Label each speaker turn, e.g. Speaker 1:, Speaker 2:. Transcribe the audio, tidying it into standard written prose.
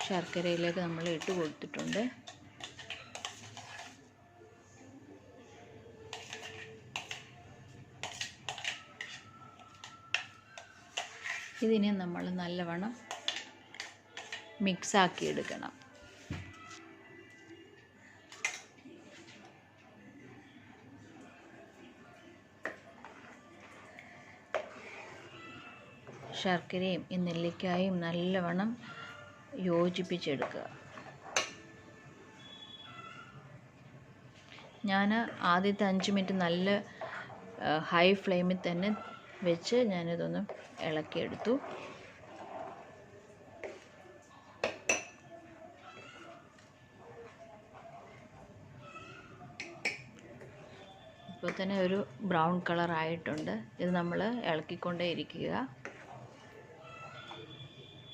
Speaker 1: ശർക്കരയിലേക്ക് നമ്മൾ ഇട്ട് കൊടുത്തിട്ടുണ്ട്. ഇതിനെ നമ്മൾ നല്ലവണ്ണം മിക്സാക്കി എടുക്കണം. ശർക്കരയും ഈ നെല്ലിക്കായും നല്ലവണ്ണം യോജിപ്പിച്ചെടുക്കുക. ഞാൻ ആദ്യത്തെ 5 മിനിറ്റ് നല്ല ഹൈ ഫ്ലെയിമിൽ തന്നെ വെച്ച് ഞാനിതൊന്ന് ഇളക്കിയെടുത്തു. ഇപ്പോൾ തന്നെ ഒരു ബ്രൗൺ കളർ ആയിട്ടുണ്ട്. ഇത് നമ്മൾ ഇളക്കിക്കൊണ്ടേ ഇരിക്കുക.